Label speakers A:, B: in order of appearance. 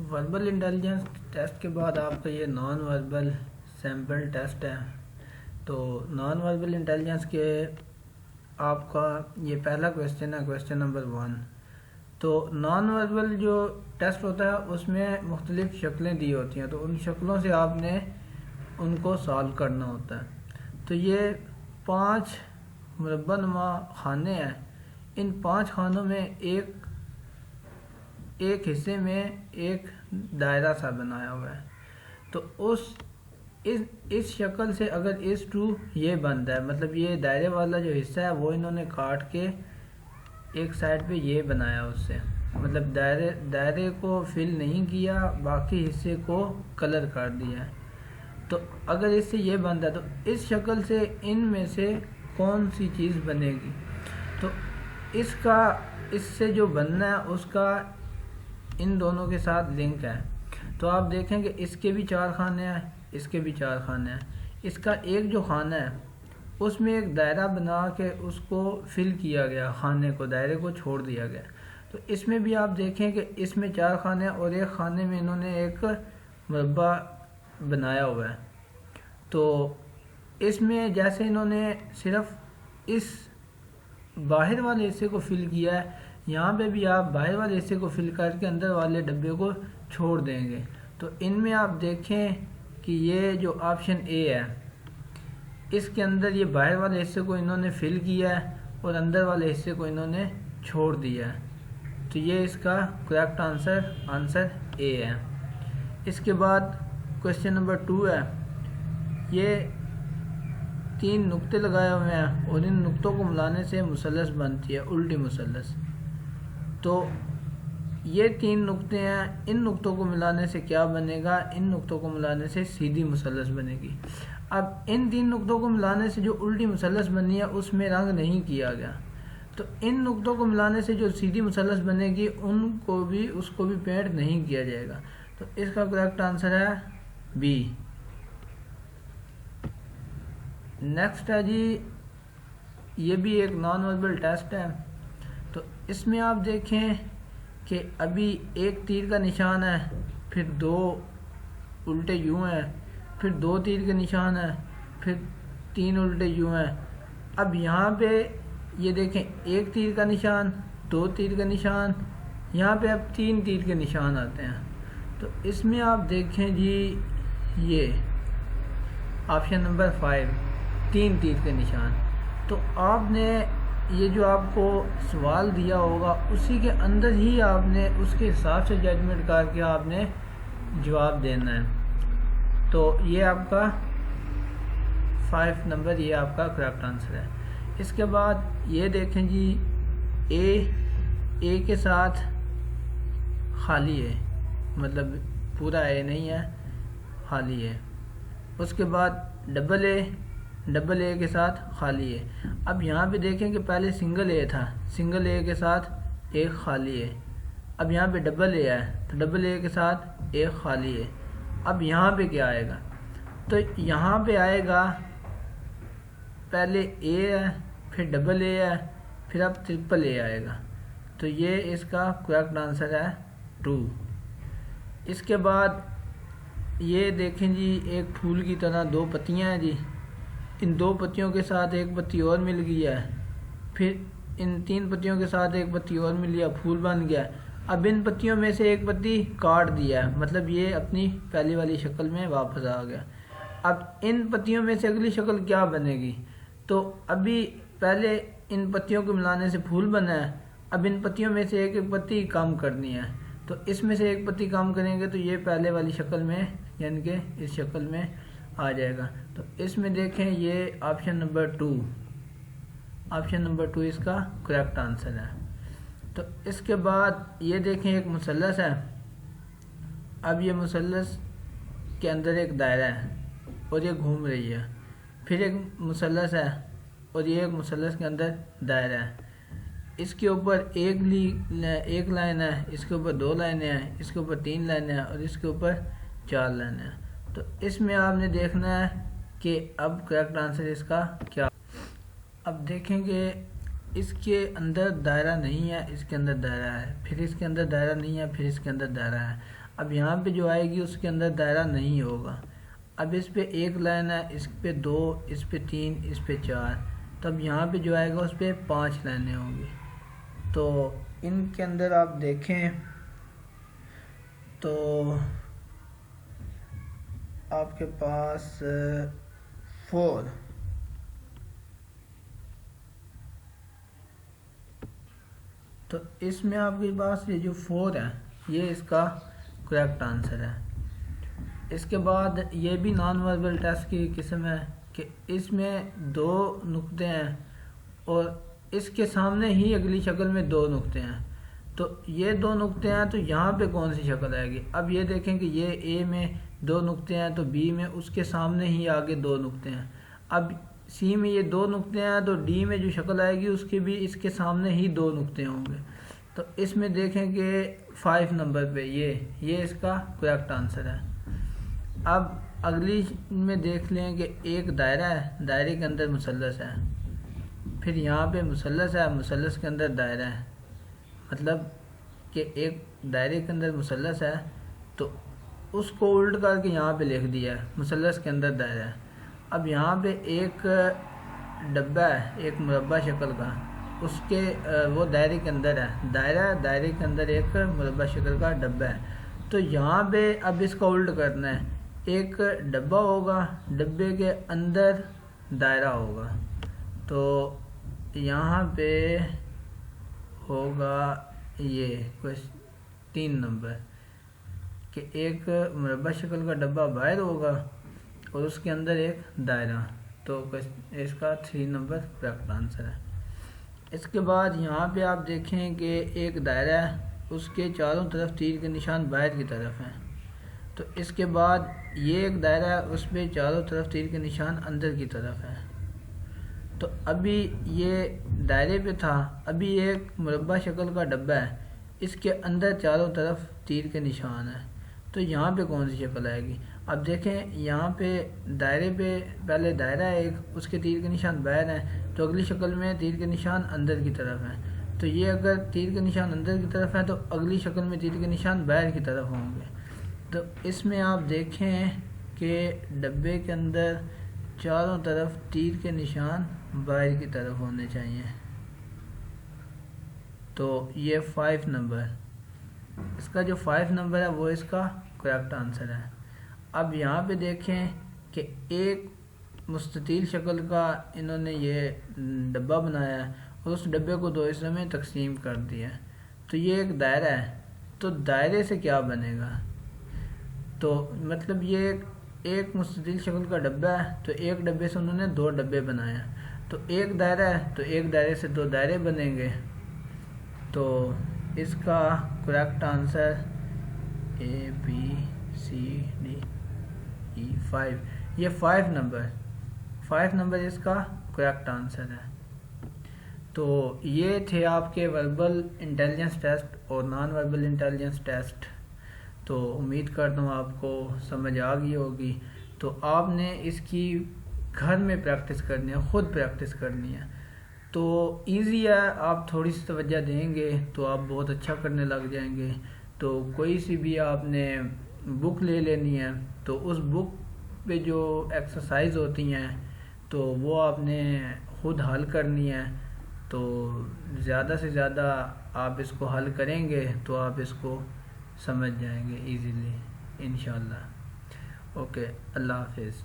A: Verbal intelligence test کے بعد آپ کا یہ نان وربل سیمپل ٹیسٹ ہے. تو نان وربل انٹیلیجنس کے آپ کا یہ پہلا کویسچن ہے، کویسچن نمبر 1. تو نان وربل جو ٹیسٹ ہوتا ہے اس میں مختلف شکلیں دی ہوتی ہیں، تو ان شکلوں سے آپ نے ان کو سالو کرنا ہوتا ہے. تو یہ 5 مربع نما خانے ہیں. ان 5 خانوں میں ایک حصے میں ایک دائرہ سا بنایا ہوا ہے. تو اس شکل سے اگر اس ٹو یہ بنتا ہے، مطلب یہ دائرے والا جو حصہ ہے وہ انہوں نے کاٹ کے ایک سائڈ پہ یہ بنایا، اس سے مطلب دائرے کو فل نہیں کیا، باقی حصے کو کلر کر دیا ہے. تو اگر اس سے یہ بنتا ہے تو اس شکل سے ان میں سے کون سی چیز بنے گی؟ تو اس سے جو بننا ہے اس کا ان دونوں کے ساتھ لنک ہے. تو آپ دیکھیں کہ اس کے بھی 4 خانے ہیں، اس کے بھی 4 خانے ہیں. اس کا ایک جو خانہ ہے اس میں ایک دائرہ بنا کے اس کو فل کیا گیا، خانے کو، دائرے کو چھوڑ دیا گیا. تو اس میں بھی آپ دیکھیں کہ اس میں 4 خانے ہیں اور ایک خانے میں انہوں نے ایک مربع بنایا ہوا ہے. تو اس میں جیسے انہوں نے صرف اس باہر والے حصے کو فل کیا ہے، یہاں پہ بھی آپ باہر والے حصے کو فل کر کے اندر والے ڈبے کو چھوڑ دیں گے. تو ان میں آپ دیکھیں کہ یہ جو آپشن اے ہے اس کے اندر یہ باہر والے حصے کو انہوں نے فل کیا ہے اور اندر والے حصے کو انہوں نے چھوڑ دیا ہے. تو یہ اس کا کریکٹ آنسر اے ہے. اس کے بعد کویسچن نمبر 2 ہے. یہ 3 نقطے لگائے ہوئے ہیں اور ان نقطوں کو ملانے سے مثلث بنتی ہے، الٹی مثلث. تو یہ 3 نقطے ہیں، ان نقطوں کو ملانے سے کیا بنے گا؟ ان نقطوں کو ملانے سے سیدھی مثلث بنے گی. اب ان 3 نقطوں کو ملانے سے جو الٹی مثلث بنی ہے اس میں رنگ نہیں کیا گیا. تو ان نقطوں کو ملانے سے جو سیدھی مثلث بنے گی اس کو بھی پینٹ نہیں کیا جائے گا. تو اس کا کریکٹ آنسر ہے بی. نیکسٹ ہے جی، یہ بھی ایک نان وربل ٹیسٹ ہے. تو اس میں آپ دیکھیں کہ ابھی ایک تیر کا نشان ہے، پھر 2 الٹے یوں ہیں، پھر 2 تیر کے نشان ہیں، پھر 3 الٹے یوں ہیں. اب یہاں پہ یہ دیکھیں 1 تیر کا نشان، 2 تیر کا نشان، یہاں پہ اب 3 تیر کے نشان آتے ہیں. تو اس میں آپ دیکھیں جی یہ آپشن نمبر 5 3 تیر کے نشان. تو آپ نے یہ جو آپ کو سوال دیا ہوگا اسی کے اندر ہی آپ نے اس کے حساب سے ججمنٹ کر کے آپ نے جواب دینا ہے. تو یہ آپ کا 5 نمبر یہ آپ کا کریکٹ آنسر ہے. اس کے بعد یہ دیکھیں جی اے کے ساتھ خالی ہے، مطلب پورا اے نہیں ہے، خالی ہے. اس کے بعد ڈبل اے کے ساتھ خالی ہے. اب یہاں پہ دیکھیں کہ پہلے سنگل اے تھا، سنگل اے کے ساتھ ایک خالی ہے. اب یہاں پہ ڈبل اے ہے تو ڈبل اے کے ساتھ ایک خالی ہے. اب یہاں پہ کیا آئے گا؟ تو یہاں پہ آئے گا پہلے اے ہے، پھر ڈبل اے ہے، پھر اب ٹرپل اے آئے گا. تو یہ اس کا کریکٹ آنسر ہے 2. اس کے بعد یہ دیکھیں جی ایک پھول کی طرح 2 پتیاں ہیں جی. ان 2 پتیوں کے ساتھ ایک پتی اور مل گئی ہے، پھر ان 3 پتیوں کے ساتھ ایک پتی اور مل گیا، پھول بن گیا. اب ان پتیوں میں سے ایک پتی کاٹ دیا ہے، مطلب یہ اپنی پہلی والی شکل میں واپس آ گیا. اب ان پتیوں میں سے اگلی شکل کیا بنے گی؟ تو ابھی پہلے ان پتیوں کو ملانے سے پھول بنا ہے. اب ان پتیوں میں سے ایک ایک پتی کم کرنی ہے. تو اس میں سے ایک پتی کم کریں گے تو یہ پہلے والی شکل میں یعنی کہ اس شکل میں آ جائے گا. تو اس میں دیکھیں یہ آپشن نمبر 2 اس کا کریکٹ آنسر ہے. تو اس کے بعد یہ دیکھیں ایک مثلث ہے. اب یہ مثلث کے اندر ایک دائرہ ہے اور یہ گھوم رہی ہے. پھر ایک مثلث ہے اور یہ ایک مثلث کے اندر دائرہ ہے. اس کے اوپر ایک لائن ہے، اس کے اوپر 2 لائنیں ہیں، اس کے اوپر 3 لائنیں ہیں اور اس کے اوپر 4 لائنیں ہیں. تو اس میں آپ نے دیکھنا ہے کہ اب کریکٹ آنسر اس کا کیا. اب دیکھیں کہ اس کے اندر دائرہ نہیں ہے، اس کے اندر دائرہ ہے، پھر اس کے اندر دائرہ نہیں ہے، پھر اس کے اندر دائرہ ہے. اب یہاں پہ جو آئے گی اس کے اندر دائرہ نہیں ہوگا. اب اس پہ ایک لائن ہے، اس پہ 2، اس پہ 3، اس پہ 4. تو اب یہاں پہ جو آئے گا اس پہ 5 لائنیں ہوں گی. تو ان کے اندر آپ دیکھیں تو آپ کے پاس 4، تو اس میں آپ کے پاس یہ جو 4 ہے یہ اس کا کریکٹ آنسر ہے. اس کے بعد یہ بھی نان وربل ٹیسٹ کی قسم ہے کہ اس میں 2 نقطے ہیں اور اس کے سامنے ہی اگلی شکل میں 2 نقطے ہیں. تو یہ 2 نقطے ہیں تو یہاں پہ کون سی شکل آئے گی؟ اب یہ دیکھیں کہ یہ اے میں 2 نقطے ہیں تو بی میں اس کے سامنے ہی آگے 2 نقطے ہیں. اب سی میں یہ 2 نقطے ہیں تو ڈی میں جو شکل آئے گی اس کے بھی اس کے سامنے ہی 2 نقطے ہوں گے. تو اس میں دیکھیں کہ 5 نمبر پہ یہ اس کا کریکٹ آنسر ہے. اب اگلی میں دیکھ لیں کہ ایک دائرہ ہے، دائرے کے اندر مثلث ہے، پھر یہاں پہ مثلث ہے، مثلث کے اندر دائرہ ہے. مطلب کہ ایک دائرے کے اندر مثلث ہے تو اس کو الٹ کر کے یہاں پہ لکھ دیا ہے مثلث کے اندر دائرہ ہے. اب یہاں پہ ایک ڈبہ ہے، ایک مربع شکل کا، اس کے وہ دائرے کے اندر ہے، دائرے کے اندر ایک مربع شکل کا ڈبہ ہے. تو یہاں پہ اب اس کا الٹ کرنا ہے، ایک ڈبہ ہوگا، ڈبے کے اندر دائرہ ہوگا. تو یہاں پہ ہوگا یہ 3 نمبر کہ ایک مربع شکل کا ڈبہ باہر ہوگا اور اس کے اندر ایک دائرہ. تو اس کا 3 نمبر کریکٹ آنسر ہے. اس کے بعد یہاں پہ آپ دیکھیں کہ ایک دائرہ ہے، اس کے چاروں طرف تیر کے نشان باہر کی طرف ہیں. تو اس کے بعد یہ ایک دائرہ ہے، اس پہ چاروں طرف تیر کے نشان اندر کی طرف ہیں. تو ابھی یہ دائرے پہ تھا، ابھی ایک مربع شکل کا ڈبہ ہے، اس کے اندر چاروں طرف تیر کے نشان ہیں. تو یہاں پہ کون سی شکل آئے گی؟ اب دیکھیں یہاں پہ دائرے پہ پہلے دائرہ ہے ایک، اس کے تیر کے نشان باہر ہیں، تو اگلی شکل میں تیر کے نشان اندر کی طرف ہیں. تو یہ اگر تیر کے نشان اندر کی طرف ہیں تو اگلی شکل میں تیر کے نشان باہر کی طرف ہوں گے. تو اس میں آپ دیکھیں کہ ڈبے کے اندر چاروں طرف تیر کے نشان باہر کی طرف ہونے چاہیے. تو یہ 5 نمبر، اس کا جو 5 نمبر ہے وہ اس کا کریکٹ آنسر ہے. اب یہاں پہ دیکھیں کہ ایک مستطیل شکل کا انہوں نے یہ ڈبہ بنایا ہے اور اس ڈبے کو 2 حصوں میں تقسیم کر دیا ہے. تو یہ ایک دائرہ ہے، تو دائرے سے کیا بنے گا؟ تو مطلب یہ ایک مستطیل شکل کا ڈبہ ہے، تو ایک ڈبے سے انہوں نے 2 ڈبے بنائے ہیں. تو ایک دائرہ ہے تو ایک دائرے سے 2 دائرے بنیں گے. تو اس کا کریکٹ آنسر اے بی سی ڈی ای 5، یہ 5 نمبر اس کا کریکٹ آنسر ہے. تو یہ تھے آپ کے وربل انٹیلیجنس ٹیسٹ اور نان وربل انٹیلیجنس ٹیسٹ. تو امید کرتا ہوں آپ کو سمجھ آ گئی ہوگی. تو آپ نے اس کی گھر میں پریکٹس کرنی ہے، خود پریکٹس کرنی ہے. تو ایزی ہے، آپ تھوڑی سی توجہ دیں گے تو آپ بہت اچھا کرنے لگ جائیں گے. تو کوئی سی بھی آپ نے بک لے لینی ہے، تو اس بک پہ جو ایکسرسائز ہوتی ہیں تو وہ آپ نے خود حل کرنی ہے. تو زیادہ سے زیادہ آپ اس کو حل کریں گے تو آپ اس کو سمجھ جائیں گے ایزیلی انشاءاللہ. اوکے، اللہ حافظ.